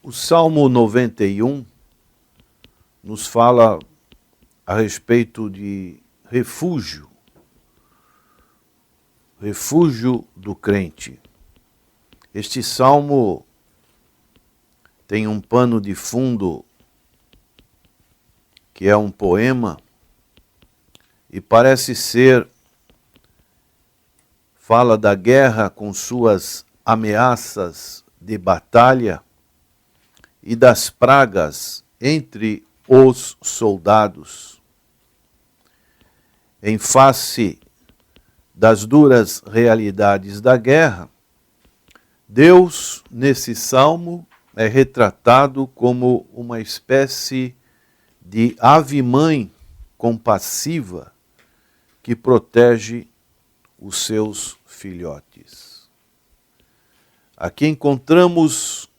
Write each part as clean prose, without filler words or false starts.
O Salmo 91 nos fala a respeito de refúgio do crente. Este salmo tem um pano de fundo que é um poema e parece ser, fala da guerra com suas ameaças de batalha e das pragas entre os soldados. Em face das duras realidades da guerra, Deus, nesse salmo, é retratado como uma espécie de ave-mãe compassiva que protege os seus filhotes. Aqui encontramos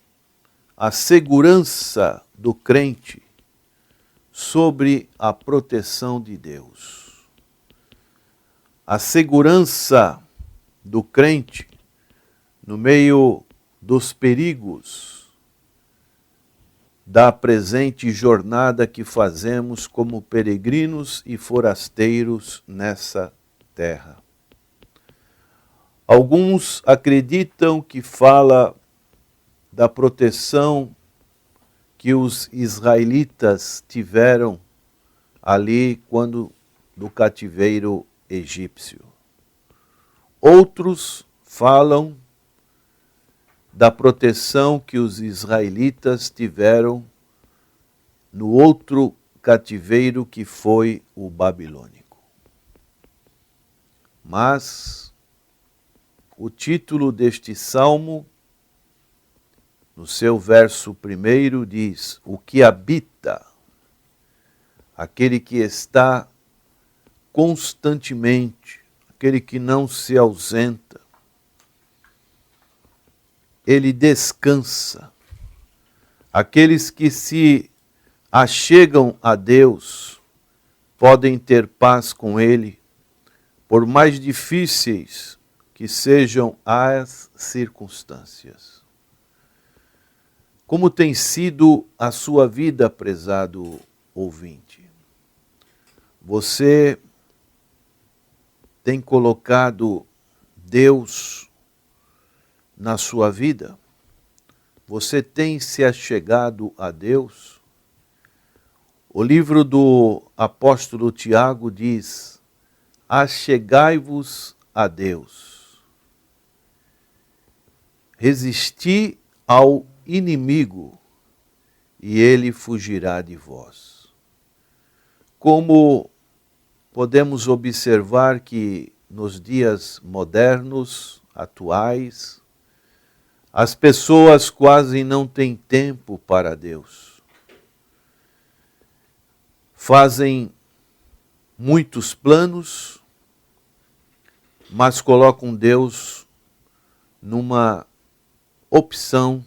a segurança do crente sobre a proteção de Deus. A segurança do crente no meio dos perigos da presente jornada que fazemos como peregrinos e forasteiros nessa terra. Alguns acreditam que fala da proteção que os israelitas tiveram ali quando do cativeiro egípcio. Outros falam da proteção que os israelitas tiveram no outro cativeiro que foi o babilônico. Mas o título deste salmo, no seu verso 1, diz: o que habita, aquele que está constantemente, aquele que não se ausenta, ele descansa. Aqueles que se achegam a Deus podem ter paz com Ele, por mais difíceis que sejam as circunstâncias. Como tem sido a sua vida, prezado ouvinte? Você tem colocado Deus na sua vida? Você tem se achegado a Deus? O livro do apóstolo Tiago diz: achegai-vos a Deus. Resisti ao inimigo e ele fugirá de vós. Como podemos observar que nos dias modernos, atuais, as pessoas quase não têm tempo para Deus. Fazem muitos planos, mas colocam Deus numa opção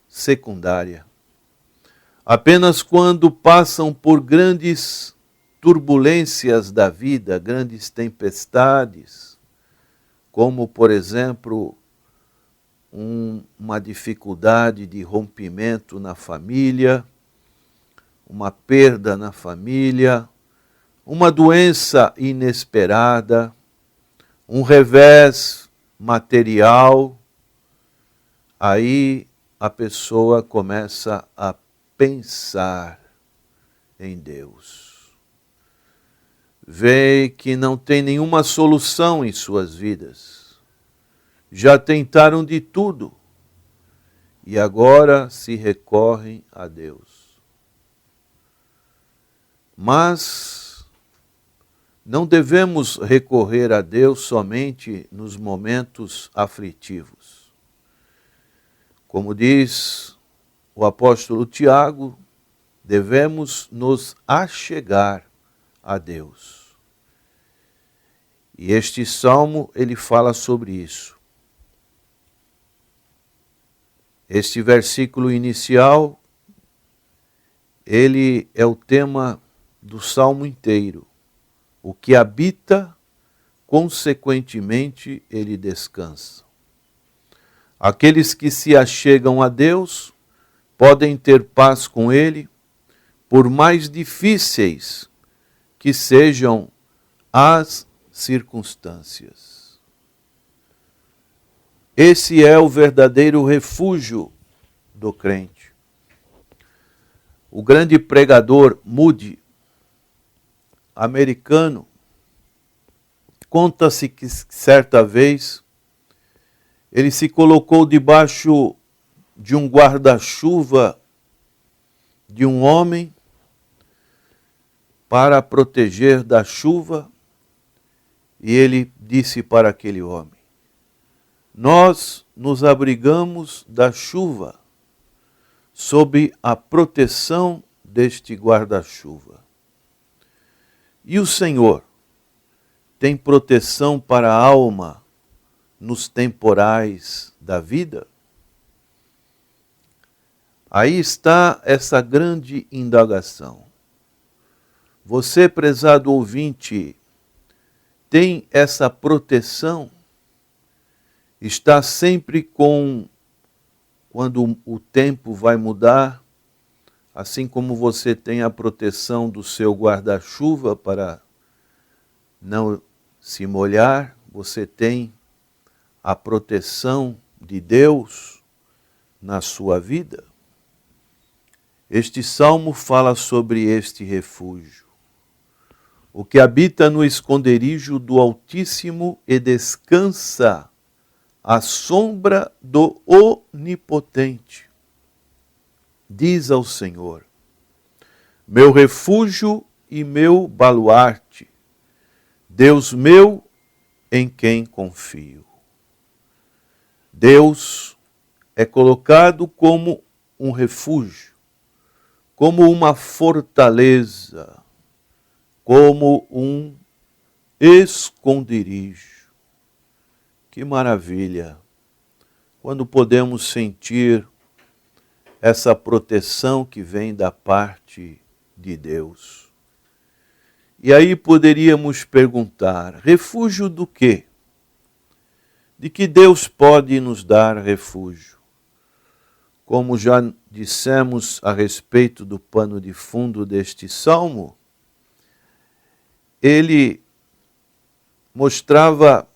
secundária. Apenas quando passam por grandes turbulências da vida, grandes tempestades, como, por exemplo, uma dificuldade de rompimento na família, uma perda na família, uma doença inesperada, um revés material, aí a pessoa começa a pensar em Deus. Vê que não tem nenhuma solução em suas vidas. Já tentaram de tudo e agora se recorrem a Deus. Mas não devemos recorrer a Deus somente nos momentos aflitivos. Como diz o apóstolo Tiago, devemos nos achegar a Deus. E este salmo, ele fala sobre isso. Este versículo inicial, ele é o tema do salmo inteiro. O que habita, consequentemente, ele descansa. Aqueles que se achegam a Deus podem ter paz com Ele, por mais difíceis que sejam as circunstâncias. Esse é o verdadeiro refúgio do crente. O grande pregador Moody, americano, conta-se que certa vez ele se colocou debaixo de um guarda-chuva de um homem para proteger da chuva, e ele disse para aquele homem: nós nos abrigamos da chuva sob a proteção deste guarda-chuva. E o Senhor tem proteção para a alma nos temporais da vida? Aí está essa grande indagação. Você, prezado ouvinte, tem essa proteção? Está sempre quando o tempo vai mudar, assim como você tem a proteção do seu guarda-chuva para não se molhar, você tem a proteção de Deus na sua vida? Este salmo fala sobre este refúgio. O que habita no esconderijo do Altíssimo e descansa à sombra do Onipotente, diz ao Senhor: meu refúgio e meu baluarte, Deus meu em quem confio. Deus é colocado como um refúgio, como uma fortaleza, como um esconderijo. Que maravilha! Quando podemos sentir essa proteção que vem da parte de Deus. E aí poderíamos perguntar: refúgio do quê? De que Deus pode nos dar refúgio? Como já dissemos a respeito do pano de fundo deste salmo, ele mostrava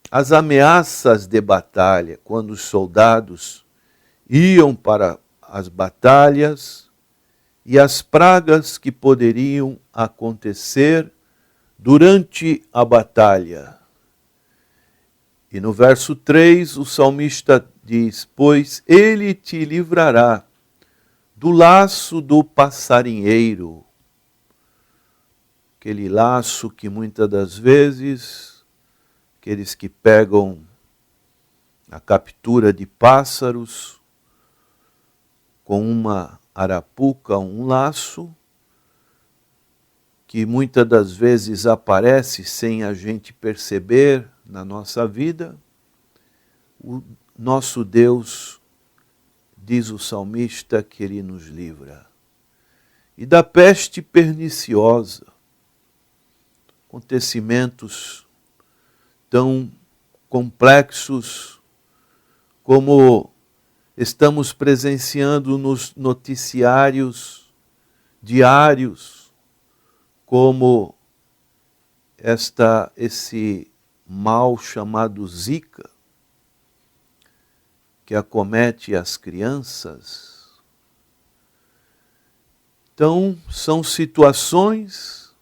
as ameaças de batalha, quando os soldados iam para as batalhas, e as pragas que poderiam acontecer durante a batalha. E no verso 3, o salmista diz: pois ele te livrará do laço do passarinheiro. Aquele laço que muitas das vezes, aqueles que pegam a captura de pássaros com uma arapuca, um laço, que muitas das vezes aparece sem a gente perceber na nossa vida, o nosso Deus, diz o salmista, que Ele nos livra. E da peste perniciosa, acontecimentos tão complexos como estamos presenciando nos noticiários diários, como esse mal chamado Zika, que acomete as crianças. Então, são situações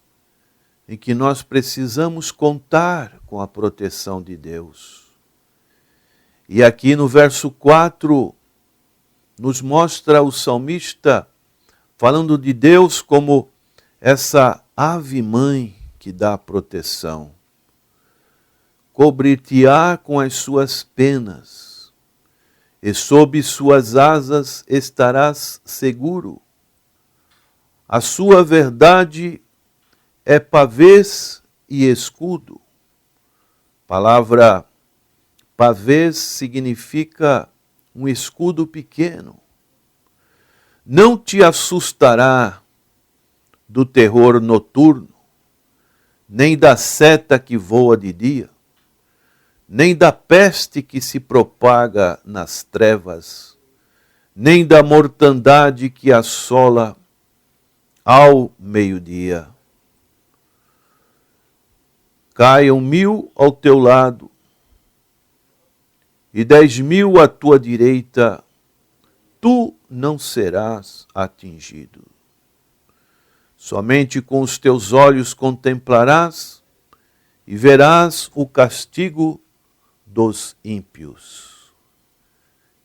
em que nós precisamos contar com a proteção de Deus. E aqui no verso 4, nos mostra o salmista falando de Deus como essa ave-mãe que dá proteção. Cobrir-te-á com as suas penas, e sob suas asas estarás seguro. A sua verdade é pavês e escudo. Palavra pavês significa um escudo pequeno. Não te assustará do terror noturno, nem da seta que voa de dia, nem da peste que se propaga nas trevas, nem da mortandade que assola ao meio-dia. Caiam 1000 ao teu lado e 10.000 à tua direita, tu não serás atingido. Somente com os teus olhos contemplarás e verás o castigo dos ímpios.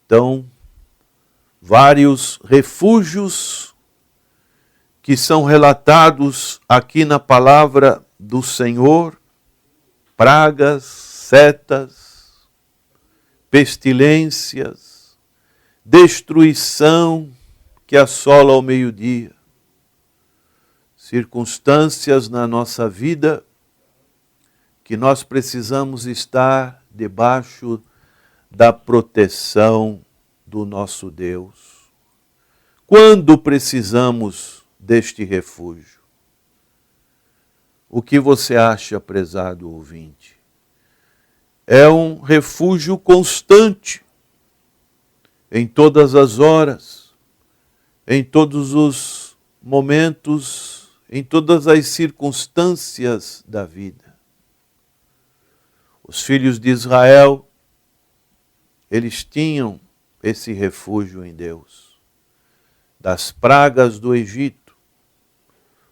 Então, vários refúgios que são relatados aqui na palavra do Senhor, pragas, setas, pestilências, destruição que assola ao meio-dia, circunstâncias na nossa vida que nós precisamos estar debaixo da proteção do nosso Deus. Quando precisamos deste refúgio? O que você acha, prezado ouvinte? É um refúgio constante, em todas as horas, em todos os momentos, em todas as circunstâncias da vida. Os filhos de Israel, eles tinham esse refúgio em Deus. Das pragas do Egito,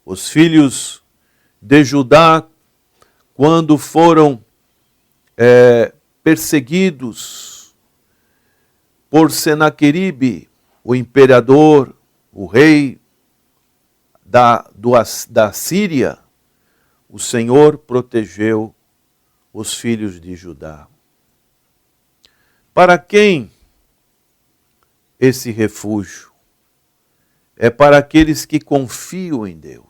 os filhos de Judá, quando foram perseguidos por Senaqueribe, o imperador, o rei da Síria, o Senhor protegeu os filhos de Judá. Para quem esse refúgio? É para aqueles que confiam em Deus.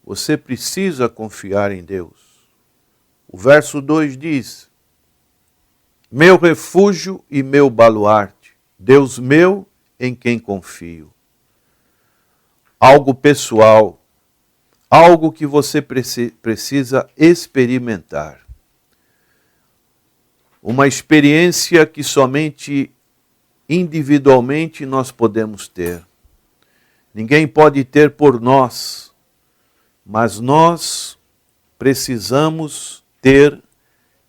Você precisa confiar em Deus. O verso 2 diz: meu refúgio e meu baluarte, Deus meu em quem confio. Algo pessoal, algo que você precisa experimentar. Uma experiência que somente individualmente nós podemos ter. Ninguém pode ter por nós, mas nós precisamos ter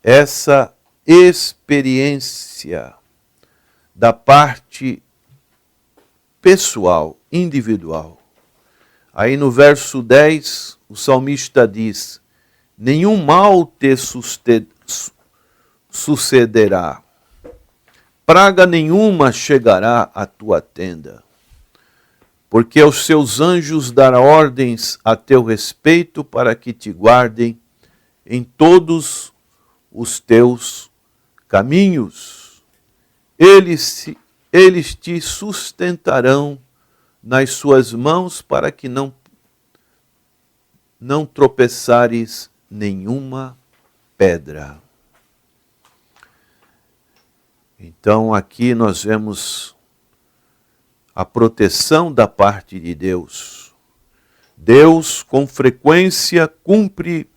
essa experiência da parte pessoal, individual. Aí no verso 10, o salmista diz: nenhum mal te sucederá, praga nenhuma chegará à tua tenda, porque aos seus anjos dará ordens a teu respeito para que te guardem em todos os teus caminhos. Eles te sustentarão nas suas mãos para que não tropeçares nenhuma pedra. Então aqui nós vemos a proteção da parte de Deus. Deus com frequência cumpre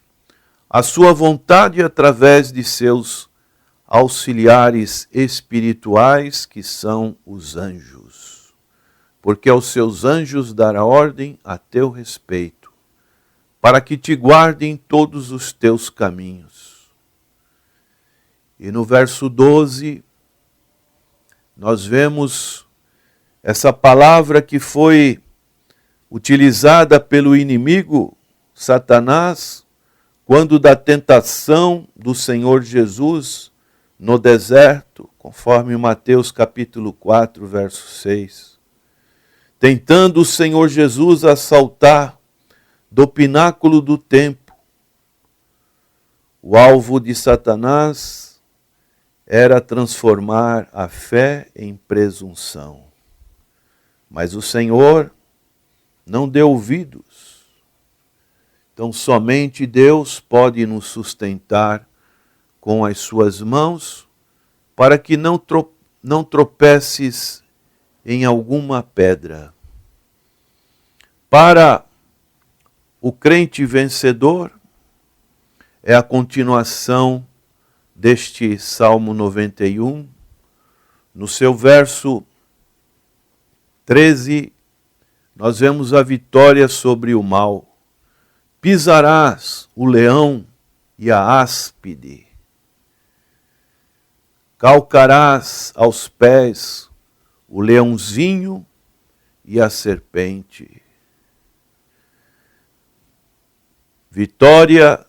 a sua vontade através de seus auxiliares espirituais, que são os anjos. Porque aos seus anjos dará ordem a teu respeito, para que te guardem todos os teus caminhos. E no verso 12, nós vemos essa palavra que foi utilizada pelo inimigo, Satanás, quando da tentação do Senhor Jesus no deserto, conforme Mateus capítulo 4, verso 6. Tentando o Senhor Jesus assaltar do pináculo do templo. O alvo de Satanás era transformar a fé em presunção. Mas o Senhor não deu ouvidos. Então somente Deus pode nos sustentar com as suas mãos, para que não tropeces em alguma pedra. Para o crente vencedor, é a continuação deste Salmo 91, No seu verso 13, nós vemos a vitória sobre o mal. Pisarás o leão e a áspide. Calcarás aos pés o leãozinho e a serpente. Vitória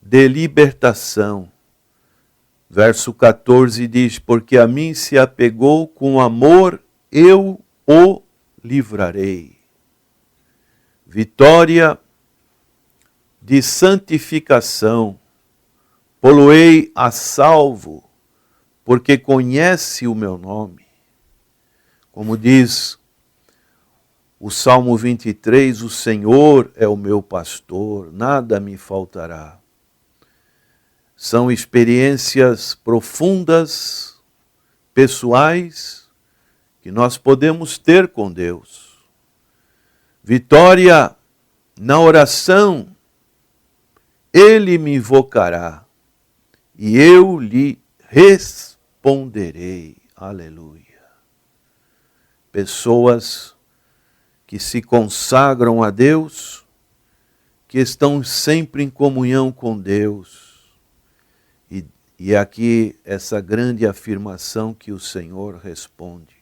de libertação. Verso 14 diz, porque a mim se apegou com amor, eu o livrarei. Vitória de santificação. Poloei a salvo, porque conhece o meu nome. Como diz o Salmo 23, o Senhor é o meu pastor, nada me faltará. São experiências profundas, pessoais, que nós podemos ter com Deus. Vitória na oração, Ele me invocará e eu lhe responderei. Aleluia. Pessoas que se consagram a Deus, que estão sempre em comunhão com Deus. E aqui essa grande afirmação que o Senhor responde.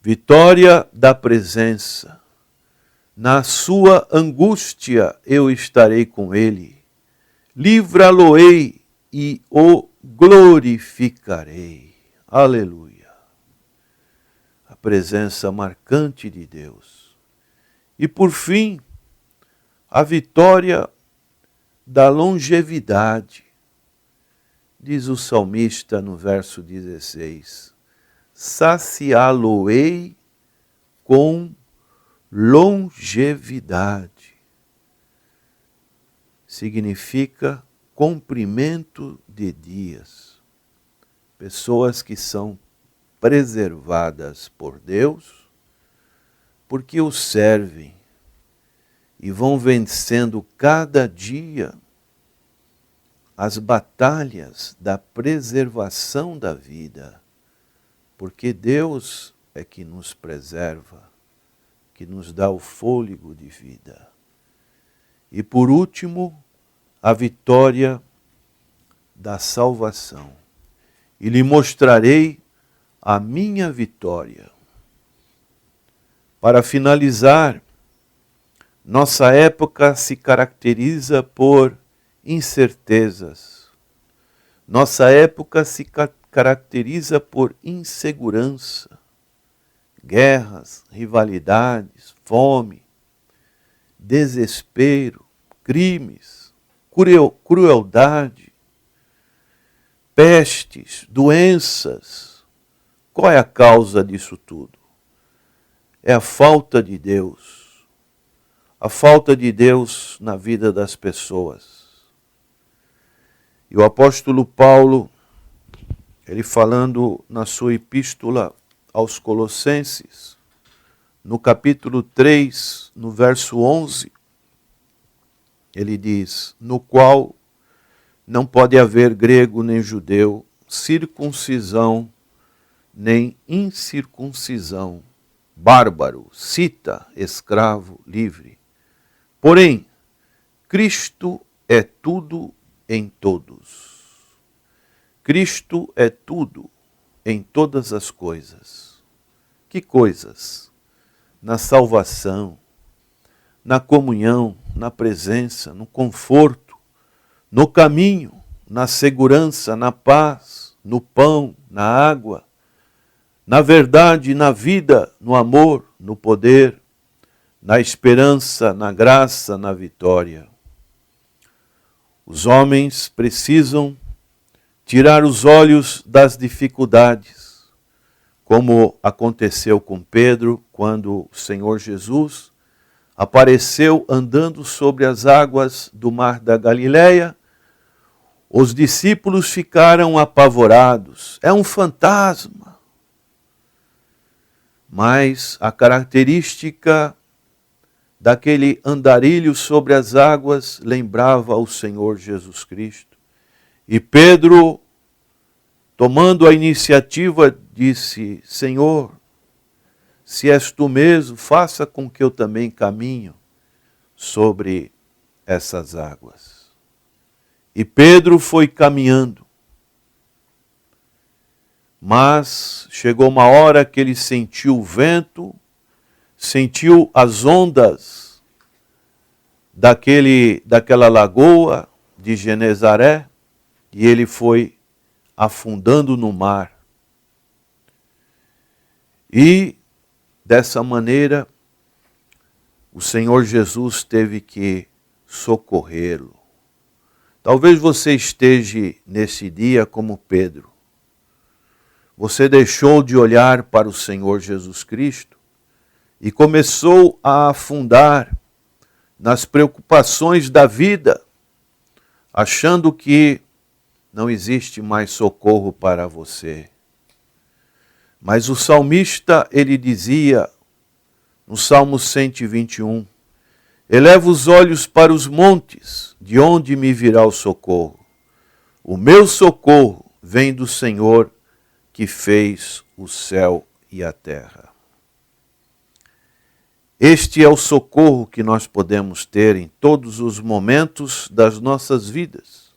Vitória da presença. Na sua angústia eu estarei com ele. Livrá-lo-ei e o glorificarei. Aleluia. A presença marcante de Deus. E por fim, a vitória da longevidade. Diz o salmista no verso 16, saciá-lo-ei com longevidade. Significa comprimento de dias. Pessoas que são preservadas por Deus, porque o servem, e vão vencendo cada dia as batalhas da preservação da vida, porque Deus é que nos preserva, que nos dá o fôlego de vida. E por último, a vitória da salvação. E lhe mostrarei a minha vitória. Para finalizar, nossa época se caracteriza por incertezas. Nossa época se caracteriza por insegurança, guerras, rivalidades, fome, desespero, crimes, crueldade, pestes, doenças. Qual é a causa disso tudo? É a falta de Deus. A falta de Deus na vida das pessoas. E o apóstolo Paulo, ele falando na sua epístola aos Colossenses, no capítulo 3, no verso 11, ele diz, no qual não pode haver grego nem judeu, circuncisão nem incircuncisão, bárbaro, cita, escravo, livre. Porém, Cristo é tudo em todos. Cristo é tudo em todas as coisas. Que coisas? Na salvação, na comunhão, na presença, no conforto, no caminho, na segurança, na paz, no pão, na água, na verdade, na vida, no amor, no poder, na esperança, na graça, na vitória. Os homens precisam tirar os olhos das dificuldades, como aconteceu com Pedro, quando o Senhor Jesus apareceu andando sobre as águas do mar da Galileia. Os discípulos ficaram apavorados. É um fantasma. Mas a característica daquele andarilho sobre as águas lembrava o Senhor Jesus Cristo. E Pedro tomando a iniciativa, disse: Senhor, se és tu mesmo, faça com que eu também caminhe sobre essas águas. E Pedro foi caminhando. Mas chegou uma hora que ele sentiu o vento, sentiu as ondas daquela lagoa de Genezaré, e ele foi afundando no mar. E, dessa maneira, o Senhor Jesus teve que socorrê-lo. Talvez você esteja nesse dia como Pedro. Você deixou de olhar para o Senhor Jesus Cristo e começou a afundar nas preocupações da vida, achando que não existe mais socorro para você. Mas o salmista, ele dizia, no Salmo 121, eleva os olhos para os montes, de onde me virá o socorro? O meu socorro vem do Senhor, que fez o céu e a terra. Este é o socorro que nós podemos ter em todos os momentos das nossas vidas,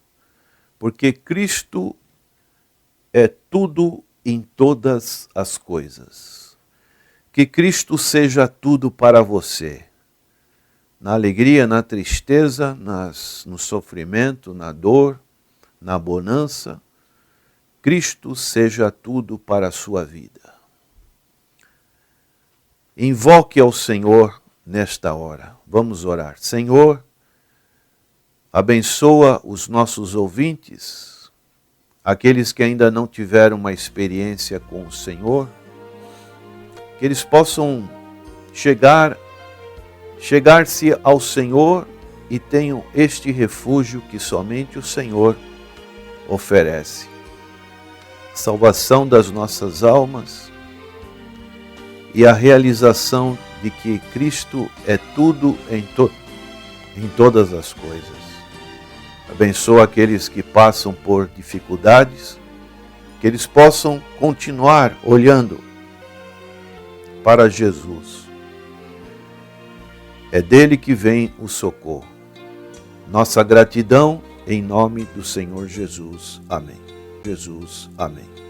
porque Cristo é tudo em todas as coisas. Que Cristo seja tudo para você, na alegria, na tristeza, no sofrimento, na dor, na bonança. Cristo seja tudo para a sua vida. Invoque ao Senhor nesta hora. Vamos orar. Senhor, abençoa os nossos ouvintes, aqueles que ainda não tiveram uma experiência com o Senhor, que eles possam chegar-se ao Senhor e tenham este refúgio que somente o Senhor oferece. Salvação das nossas almas e a realização de que Cristo é tudo em todas as coisas. Abençoa aqueles que passam por dificuldades, que eles possam continuar olhando para Jesus. É dele que vem o socorro. Nossa gratidão em nome do Senhor Jesus. Amém. Jesus, amém.